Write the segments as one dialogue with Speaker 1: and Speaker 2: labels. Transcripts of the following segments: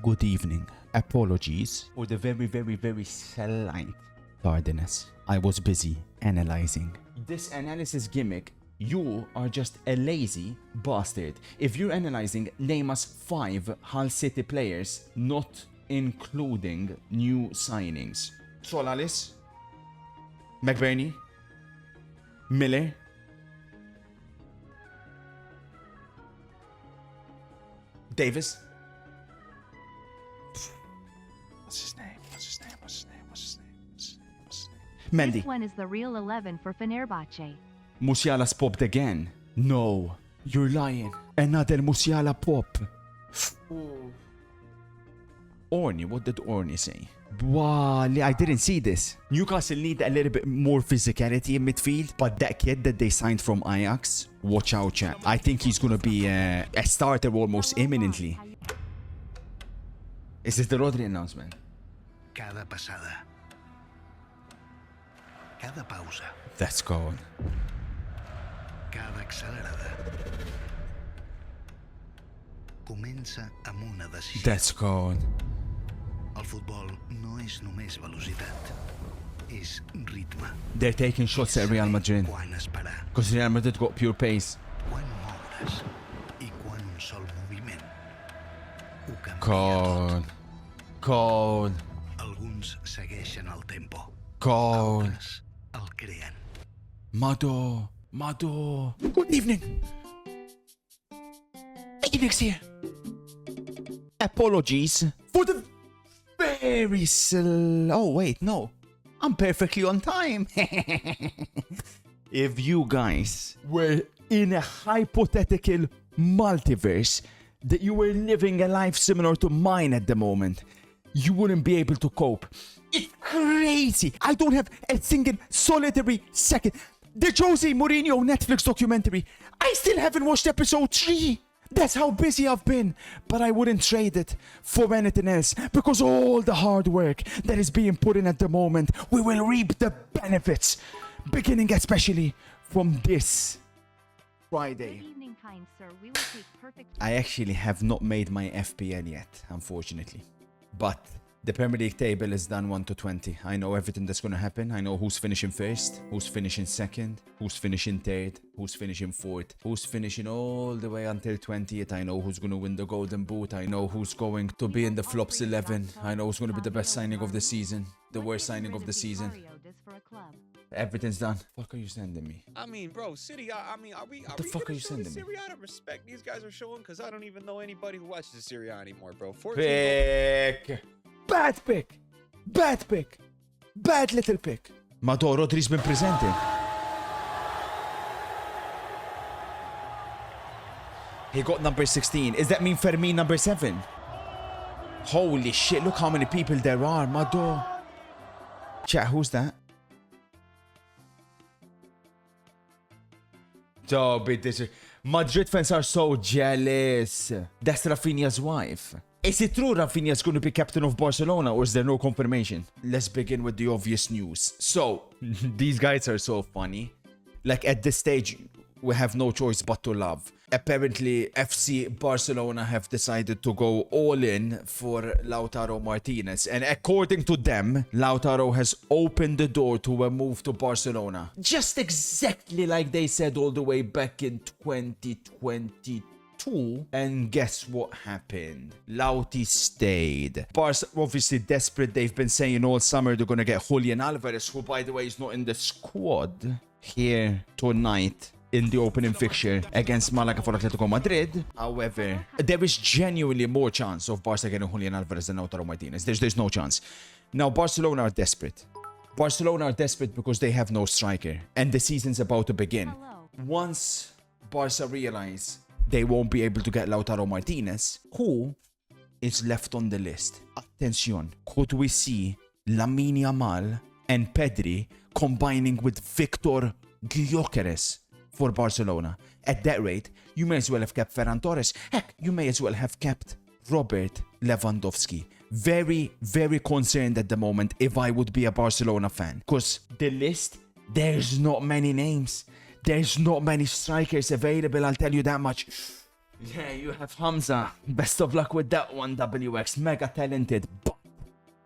Speaker 1: Good evening. Apologies for the very slight tardiness. I was busy analyzing. This analysis gimmick, you are just a lazy bastard. If you're analyzing, name us 5 Hull City players, not including new signings. Solaris, McBurney, Miller, Davis. What's his name? Mendy.
Speaker 2: This one is the real 11 for Fenerbahce.
Speaker 1: Musiala's popped again. No, you're lying. Another Musiala pop. Orny, what did Orny say? Wow, I didn't see this. Newcastle need a little bit more physicality in midfield, but that kid that they signed from Ajax, watch out, chat. I think he's gonna be a starter almost imminently. Is this the Rodri announcement?
Speaker 3: Cada passada. Cada pausa.
Speaker 1: That's gone.
Speaker 3: Cada accelerada. Comença amb una decisió.
Speaker 1: That's gone.
Speaker 3: El futbol no és només velocitat, és ritme.
Speaker 1: They're taking shots at Real Madrid.
Speaker 3: Quan esperar,
Speaker 1: Because Real Madrid got pure pace.
Speaker 3: quan moure's i quan un sol moviment ho canvia
Speaker 1: Gone.
Speaker 3: tot.
Speaker 1: Gone.
Speaker 3: Alguns segueixen el tempo,
Speaker 1: Gone.
Speaker 3: altres el creen.
Speaker 1: Mado. Good evening. Phoenix here. Apologies for the very slow. Oh, wait, no. I'm perfectly on time. If you guys were in a hypothetical multiverse, that you were living a life similar to mine at the moment, you wouldn't be able to cope. It's crazy. I don't have a single solitary second. The Jose Mourinho Netflix documentary, I still haven't watched episode 3. That's how busy I've been. But I wouldn't trade it for anything else, because all the hard work that is being put in at the moment, we will reap the benefits, beginning especially from this Friday.
Speaker 2: Good evening, kind sir. We will take perfect.
Speaker 1: I actually have not made my FPL yet, unfortunately. But the Premier League table is done 1 to 20. I know everything that's going to happen. I know who's finishing first, who's finishing second, who's finishing third, who's finishing fourth, who's finishing all the way until 20th. I know who's going to win the Golden Boot. I know who's going to be in the flops 11. I know who's going to be the best signing of the season, the worst signing of the season. Everything's done. What are you sending me?
Speaker 4: I mean, bro, City. I mean, are we?
Speaker 1: What the fuck are you sending me?
Speaker 4: Serie A respect these guys are showing? Because I don't even know anybody who watches Serie A anymore, bro. 14
Speaker 1: Pick. Bad pick. Bad pick. Bad little pick. Mador, Rodri's been presented. He got number 16. Does that mean Fermin number 7? Holy shit, look how many people there are, Mador. Chat, who's that? Oh, but this Madrid fans are so jealous. That's Rafinha's wife. Is it true Rafinha's going to be captain of Barcelona, or is there no confirmation? Let's begin with the obvious news. So, these guys are so funny. Like, at this stage, we have no choice but to love. Apparently, FC Barcelona have decided to go all in for Lautaro Martinez. And according to them, Lautaro has opened the door to a move to Barcelona. Just exactly like they said all the way back in 2022. And guess what happened? Lauti stayed. Barca obviously desperate. They've been saying all summer they're gonna get Julian Alvarez, who by the way is not in the squad here tonight in the opening fixture against Malaga for Atletico Madrid. However, there is genuinely more chance of Barca getting Julian Alvarez than Lautaro Martinez. There's no chance. Now Barcelona are desperate. Barcelona are desperate because they have no striker, and the season's about to begin.
Speaker 2: Hello.
Speaker 1: Once Barca realize they won't be able to get Lautaro Martinez, who is left on the list? Attention, could we see Lamine Yamal and Pedri combining with Victor Gyökeres for Barcelona? At that rate, you may as well have kept Ferran Torres. Heck, you may as well have kept Robert Lewandowski. Very concerned at the moment if I would be a Barcelona fan. Because the list, there's not many names. There's not many strikers available, I'll tell you that much. Yeah, you have Hamza. Best of luck with that one, WX. Mega talented. But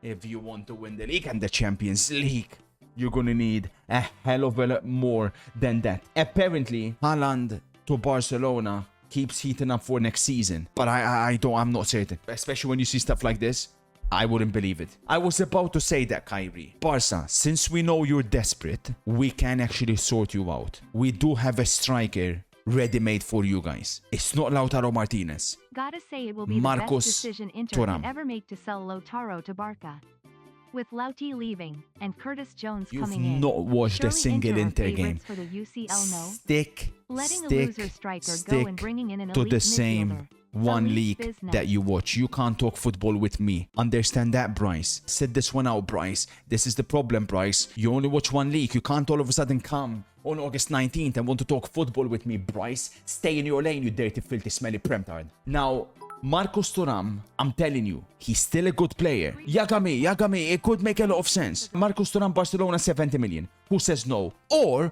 Speaker 1: if you want to win the league and the Champions League, you're gonna need a hell of a lot more than that. Apparently, Haaland to Barcelona keeps heating up for next season. But I'm not certain. Especially when you see stuff like this. I wouldn't believe it. I was about to say that, Kyrie. Barca, since we know you're desperate, we can actually sort you out. We do have a striker ready-made for you guys. It's not Lautaro Martinez.
Speaker 2: Gotta say it will be
Speaker 1: Marcos
Speaker 2: the best decision Inter
Speaker 1: Thuram.
Speaker 2: can ever make to sell Lautaro to Barca. With Lauti leaving and Curtis Jones
Speaker 1: You've
Speaker 2: coming in,
Speaker 1: not watched a
Speaker 2: surely
Speaker 1: single
Speaker 2: Inter are
Speaker 1: Inter game.
Speaker 2: favorites for the UCL, no?
Speaker 1: Stick
Speaker 2: Letting a loser striker go and bringing in an
Speaker 1: to
Speaker 2: elite
Speaker 1: the same
Speaker 2: midfielder.
Speaker 1: one
Speaker 2: Elite
Speaker 1: league
Speaker 2: business.
Speaker 1: that you watch. You can't talk football with me. Understand that, Bryce. Sit this one out, Bryce. This is the problem, Bryce. You only watch one league. You can't all of a sudden come on August 19th and want to talk football with me, Bryce. Stay in your lane, you dirty, filthy, smelly premtard. Now, Marcos Thuram, I'm telling you, he's still a good player. Yagami, it could make a lot of sense. Marcos Thuram, Barcelona, 70 million. Who says no? Or,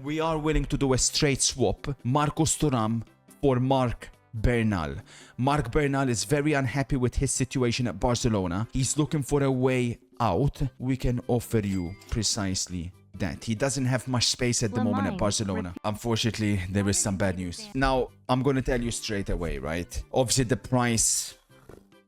Speaker 1: we are willing to do a straight swap. Marcos Thuram for Marc Bernal. Marc Bernal is very unhappy with his situation at Barcelona. He's looking for a way out. We can offer you precisely that. He doesn't have much space at the moment at Barcelona. Unfortunately, there is some bad news. Now, I'm going to tell you straight away, right? Obviously, the price,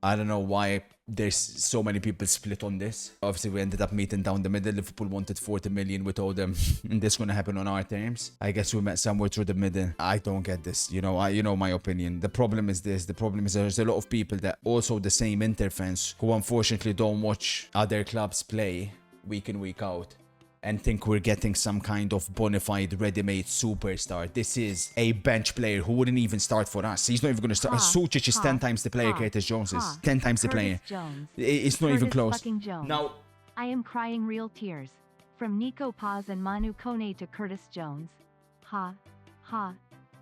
Speaker 1: I don't know why there's so many people split on this. Obviously, we ended up meeting down the middle. Liverpool wanted 40 million. We told them this is going to happen on our terms. I guess we met somewhere through the middle. I don't get this. You know my opinion. The problem is this. The problem is there's a lot of people that also the same Inter fans who unfortunately don't watch other clubs play week in, week out, and think we're getting some kind of bona fide ready-made superstar. This is a bench player who wouldn't even start for us. He's not even going to start. Sucic is 10 times the player Curtis Jones is. 10 times the player. It's not even close. Now,
Speaker 2: I am crying real tears. From Nico Paz and Manu Kone to Curtis Jones. Ha, ha,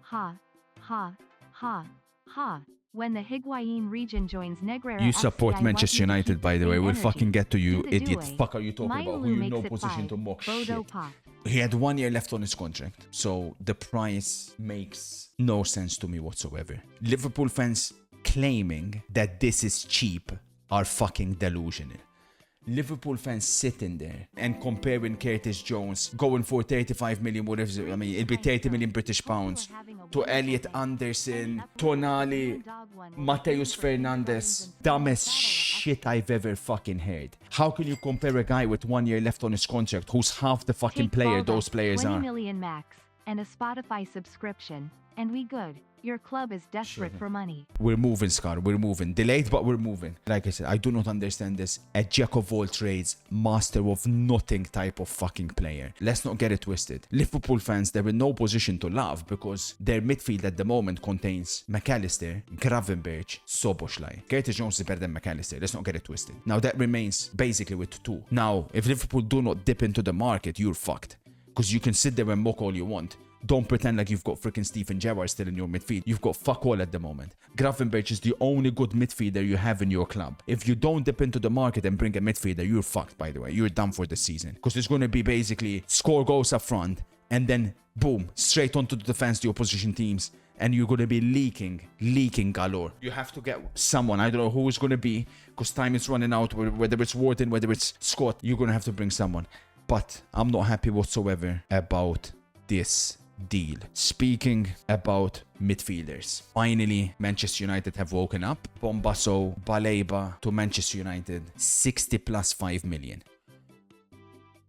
Speaker 2: ha, ha, ha, ha. When the Higuain region joins Negrera
Speaker 1: you
Speaker 2: FC,
Speaker 1: support
Speaker 2: I
Speaker 1: Manchester
Speaker 2: want you to
Speaker 1: United,
Speaker 2: keep
Speaker 1: by the way.
Speaker 2: same
Speaker 1: We'll
Speaker 2: energy.
Speaker 1: fucking get to you,
Speaker 2: Do the
Speaker 1: idiot.
Speaker 2: duet.
Speaker 1: Fuck are you talking about? Who you
Speaker 2: Mailou
Speaker 1: no
Speaker 2: makes it
Speaker 1: position
Speaker 2: 5.
Speaker 1: to mock
Speaker 2: Bodo
Speaker 1: shit.
Speaker 2: Pop.
Speaker 1: He had 1 year left on his contract, so the price makes no sense to me whatsoever. Liverpool fans claiming that this is cheap are fucking delusional. Liverpool fans sitting there and comparing Curtis Jones going for 35 million, whatever, I mean, it'll be 30 million British pounds, to Elliot Anderson, Tonali, Mateus Fernandes. Dumbest shit I've ever fucking heard. How can you compare a guy with 1 year left on his contract who's half the fucking
Speaker 2: Take
Speaker 1: player
Speaker 2: Baleba,
Speaker 1: those players
Speaker 2: 20
Speaker 1: are?
Speaker 2: million max, and a Spotify subscription, and we good. Your club is desperate for money.
Speaker 1: We're moving, Scar. We're moving. Delayed, but we're moving. Like I said, I do not understand this. A jack of all trades, master of nothing type of fucking player. Let's not get it twisted. Liverpool fans, they're in no position to love because their midfield at the moment contains McAllister, Gravenberch, Soboslai. Curtis Jones is better than McAllister. Let's not get it twisted. Now that remains basically with 2. Now, if Liverpool do not dip into the market, you're fucked. Because you can sit there and mock all you want. Don't pretend like you've got freaking Stephen Gerrard still in your midfield. You've got fuck all at the moment. Gravenberch is the only good midfielder you have in your club. If you don't dip into the market and bring a midfielder, you're fucked, by the way. You're done for the season. Because it's going to be basically score goals up front and then boom, straight onto the defense, the opposition teams. And you're going to be leaking galore. You have to get someone. I don't know who it's going to be because time is running out. Whether it's Wharton, whether it's Scott, you're going to have to bring someone. But I'm not happy whatsoever about this deal. Speaking about midfielders, finally Manchester United have woken up. Bombasso Baleba to Manchester United, 60 plus 5 million.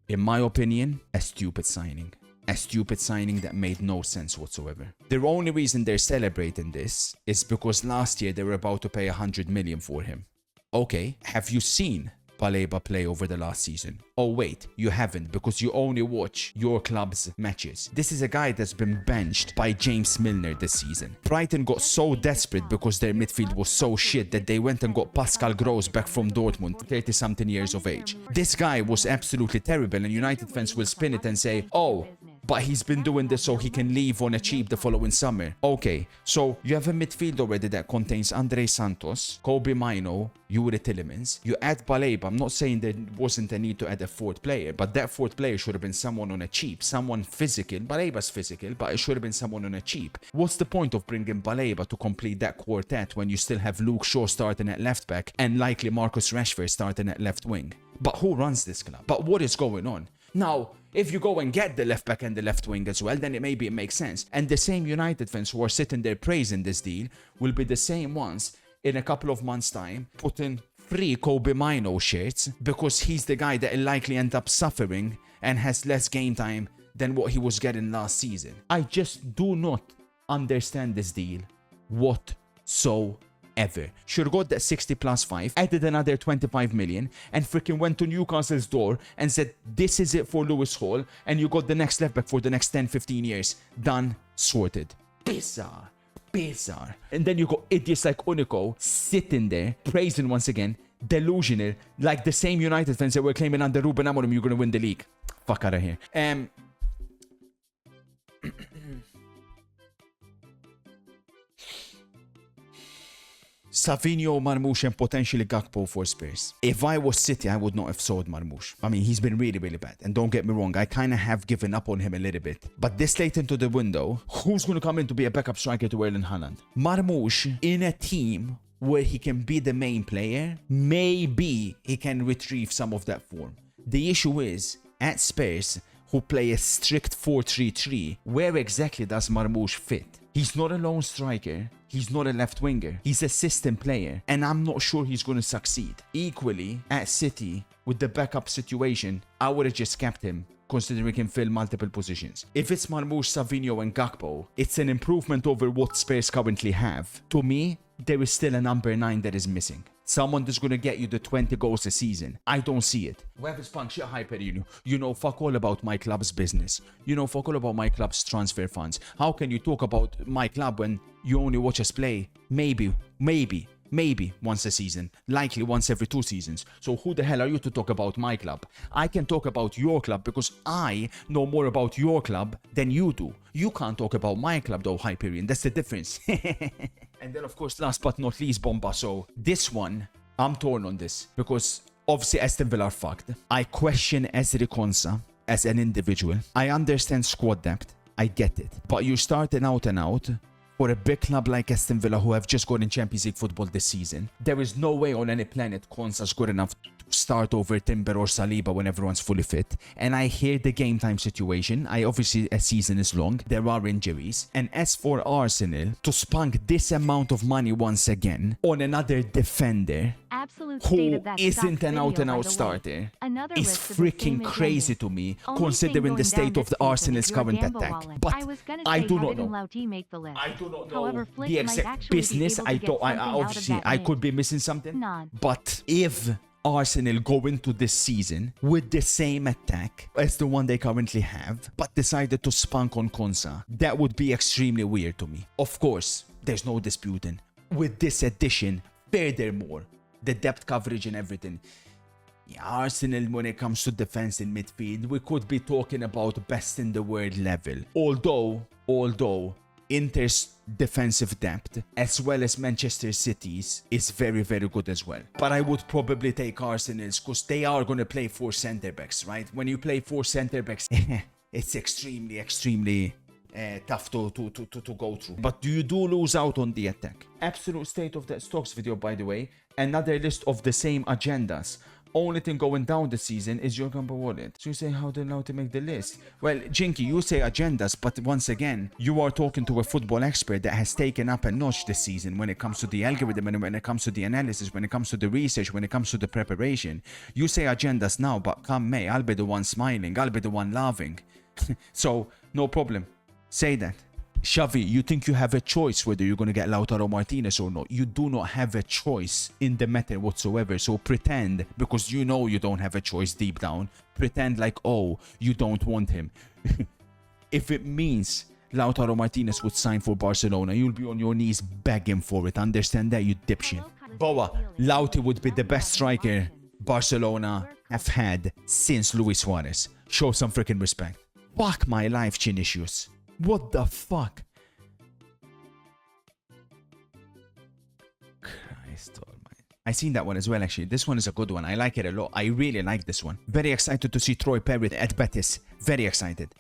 Speaker 1: In my opinion, a stupid signing. A stupid signing that made no sense whatsoever. The only reason they're celebrating this is because last year they were about to pay 100 million for him. Okay, have you seen Baleba play over the last season? Oh wait, you haven't because you only watch your club's matches. This is a guy that's been benched by James Milner this season. Brighton got so desperate because their midfield was so shit that they went and got Pascal Gross back from Dortmund, 30 something years of age. This guy was absolutely terrible and United fans will spin it and say, oh, but he's been doing this so he can leave on a cheap the following summer. Okay, so you have a midfield already that contains Andre Santos, Kobe Mino, Yuri Tillemans. You add Baleba. I'm not saying there wasn't a need to add a fourth player, but that fourth player should have been someone on a cheap, someone physical. Baleba's physical, but it should have been someone on a cheap. What's the point of bringing Baleba to complete that quartet when you still have Luke Shaw starting at left back and likely Marcus Rashford starting at left wing? But who runs this club? But what is going on? Now, if you go and get the left back and the left wing as well, then maybe it makes sense. And the same United fans who are sitting there praising this deal will be the same ones in a couple of months' time putting free Kobe Mino shirts because he's the guy that will likely end up suffering and has less game time than what he was getting last season. I just do not understand this deal whatsoever. Should have got that 60 plus 5, added another 25 million, and freaking went to Newcastle's door and said, this is it for Lewis Hall, and you got the next left back for the next 10-15 years. Done, sorted. Bizarre. And then you got idiots like Nico sitting there, praising once again, delusional, like the same United fans that were claiming under Ruben Amorim you're going to win the league. Fuck out of here. Savinho, Marmoush, and potentially Gakpo for Spurs. If I was City, I would not have sold Marmoush. I mean, he's been really, really bad. And don't get me wrong, I kind of have given up on him a little bit. But this late into the window, who's going to come in to be a backup striker to Erling Haaland? Marmoush in a team where he can be the main player, maybe he can retrieve some of that form. The issue is, at Spurs, who play a strict 4-3-3, where exactly does Marmoush fit? He's not a lone striker. He's not a left winger. He's a system player. And I'm not sure he's going to succeed. Equally, at City, with the backup situation, I would have just kept him, considering he can fill multiple positions. If it's Marmoush, Savinho, and Gakpo, it's an improvement over what Spurs currently have. To me, there is still a number 9 that is missing. Someone that's going to get you the 20 goals a season. I don't see it. Web is punk shit hyper, you know fuck all about my club's business. You know fuck all about my club's transfer funds. How can you talk about my club when you only watch us play? Maybe once a season. Likely once every 2 seasons. So who the hell are you to talk about my club? I can talk about your club because I know more about your club than you do. You can't talk about my club though, Hyperion. That's the difference. And then of course, last but not least, Bomba. So this one, I'm torn on this because obviously Aston Villa are fucked. I question Ezri Konsa as an individual. I understand squad depth. I get it. But you're starting out and out for a big club like Aston Villa who have just got in Champions League football this season. There is no way on any planet Konsa's good enough to start over Timber or Saliba when everyone's fully fit. And I hear the game time situation. Obviously a season is long. There are injuries. And as for Arsenal, to spunk this amount of money once again on another defender who isn't an out-and-out starter is freaking crazy to me, considering the state of the Arsenal's current attack. But I do not know. I do not know the exact business. I could be missing something. But if Arsenal go into this season with the same attack as the one they currently have, but decided to spunk on Konsa, that would be extremely weird to me. Of course, there's no disputing. With this addition, furthermore, the depth coverage and everything, yeah, Arsenal, when it comes to defense in midfield, we could be talking about best in the world level. Although Inter's defensive depth, as well as Manchester City's, is very, very good as well. But I would probably take Arsenal's because they are going to play 4 centre-backs, right? When you play 4 centre-backs, it's extremely tough to go through. But you do lose out on the attack. Absolute state of the stocks video, by the way. Another list of the same agendas. Only thing going down this season is your Gamba wallet. So you say how they're allowed to make the list. Well, Jinky, you say agendas, but once again, you are talking to a football expert that has taken up a notch this season when it comes to the algorithm, and when it comes to the analysis, when it comes to the research, when it comes to the preparation. You say agendas now, but come May, I'll be the one smiling, I'll be the one laughing. So, no problem. Say that. Xavi, you think you have a choice whether you're going to get Lautaro Martinez or not. You do not have a choice in the matter whatsoever. So pretend, because you know you don't have a choice deep down, pretend like, oh, you don't want him. If it means Lautaro Martinez would sign for Barcelona, you'll be on your knees begging for it. Understand that, you dipshit. Boa, Lauti would be the best striker Barcelona have had since Luis Suarez. Show some freaking respect. Fuck my life, chin issues. What the fuck? Christ almighty. I seen that one as well, actually. This one is a good one. I like it a lot. I really like this one. Very excited to see Troy Parrott at Betis. Very excited.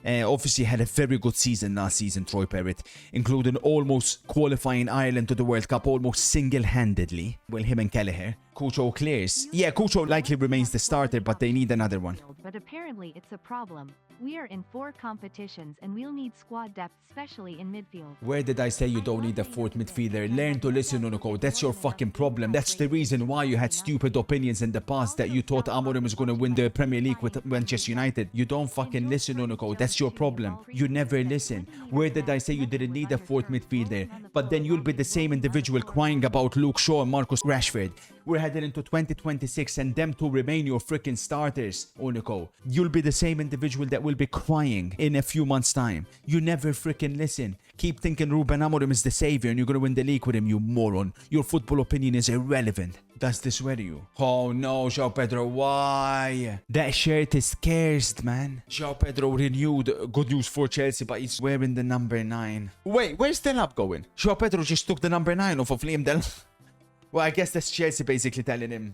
Speaker 1: Obviously had a very good season last season, Troy Parrott, including almost qualifying Ireland to the World Cup almost single-handedly. Well, him and Kelleher. Cucho clears. Yeah, Cucho likely remains the starter, but they need another one.
Speaker 2: But apparently it's a problem. We are in 4 competitions and we'll need squad depth, especially in midfield.
Speaker 1: Where did I say you don't need a fourth midfielder? Learn to listen, Nico. That's your fucking problem. That's the reason why you had stupid opinions in the past, that you thought Amorim was going to win the Premier League with Manchester United. You don't fucking listen, Nico. That's your problem. You never listen. Where did I say you didn't need a fourth midfielder? But then you'll be the same individual crying about Luke Shaw and Marcus Rashford. We're heading into 2026 and them two remain your freaking starters, Nico. You'll be the same individual that will be crying in a few months' time. You never freaking listen. Keep thinking Ruben Amorim is the savior and you're going to win the league with him, you moron. Your football opinion is irrelevant. Does this worry you? Oh no, Joao Pedro, why? That shirt is cursed, man. Joao Pedro renewed. Good news for Chelsea, but he's wearing the number 9. Wait, where's Delap going? Joao Pedro just took the number 9 off of Liam Delap. Well, I guess that's Chelsea basically telling him,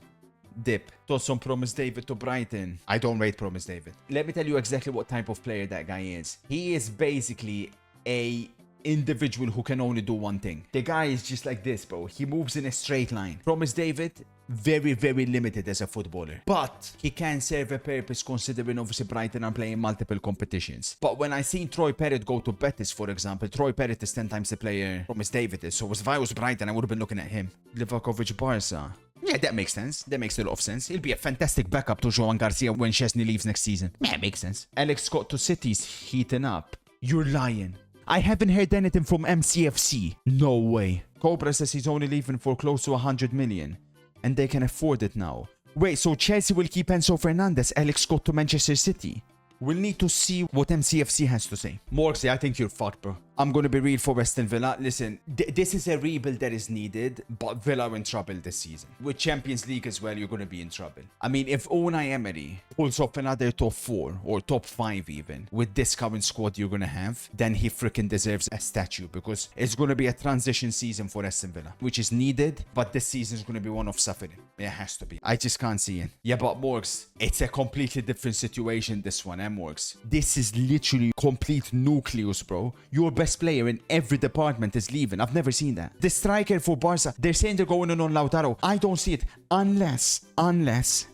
Speaker 1: dip. Toss on Promise David to Brighton. I don't rate Promise David. Let me tell you exactly what type of player that guy is. He is basically a individual who can only do one thing. The guy is just like this, bro. He moves in a straight line. Promise David, very, very limited as a footballer. But he can serve a purpose considering obviously Brighton are playing multiple competitions. But when I seen Troy Parrott go to Betis, for example, Troy Parrott is 10 times the player Promise David is. So if I was Brighton, I would have been looking at him. Livakovic, Barca. Yeah, that makes sense. That makes a lot of sense. He'll be a fantastic backup to Joao Garcia when Chesney leaves next season. Yeah, makes sense. Alex Scott to City's heating up. You're lying. I haven't heard anything from MCFC. No way. Cobra says he's only leaving for close to 100 million. And they can afford it now. Wait, so Chelsea will keep Enzo Fernandez, Alex Scott to Manchester City? We'll need to see what MCFC has to say. Morksy, I think you're fucked, bro. I'm going to be real for Aston Villa. Listen, this is a rebuild that is needed, but Villa are in trouble this season. With Champions League as well, you're going to be in trouble. I mean, if Unai Emery pulls off another top 4 or top 5 even, with this current squad you're going to have, then he freaking deserves a statue, because it's going to be a transition season for Aston Villa, which is needed, but this season is going to be one of suffering. It has to be. I just can't see it. Yeah, but Morgs, it's a completely different situation, this one, Morgs. This is literally complete nucleus, bro. Your best player in every department is leaving. I've never seen that. The striker for Barca, they're saying they're going on Lautaro. I don't see it unless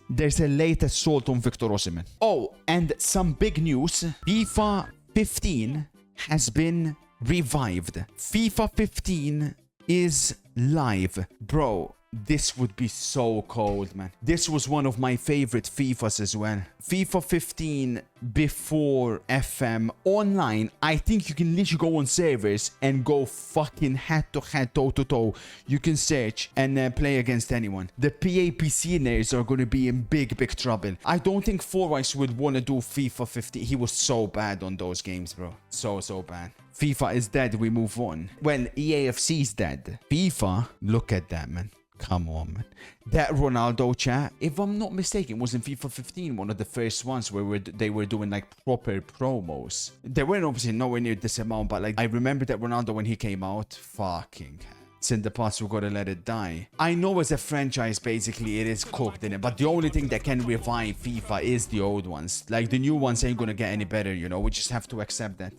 Speaker 1: there's a late assault on Victor Osimhen. Oh, and some big news. FIFA 15 has been revived. FIFA 15 is live. Bro, this would be so cold, man. This was one of my favorite FIFAs as well. FIFA 15 before FM online. I think you can literally go on servers and go fucking head-to-head, toe-to-toe. You can search and play against anyone. The PAPC nerds are going to be in big, big trouble. I don't think Forwise would want to do FIFA 15. He was so bad on those games, bro. So bad. FIFA is dead. We move on. Well, EAFC is dead. FIFA, look at that, man. Come on, man. That Ronaldo chat, if I'm not mistaken, was in FIFA 15, one of the first ones where they were doing like proper promos. They weren't obviously nowhere near this amount, but like I remember that Ronaldo when he came out, fucking it's in the past, we gotta let it die. I know as a franchise, basically, it is cooked in it, but the only thing that can revive FIFA is the old ones. Like the new ones ain't gonna get any better, you know, we just have to accept that.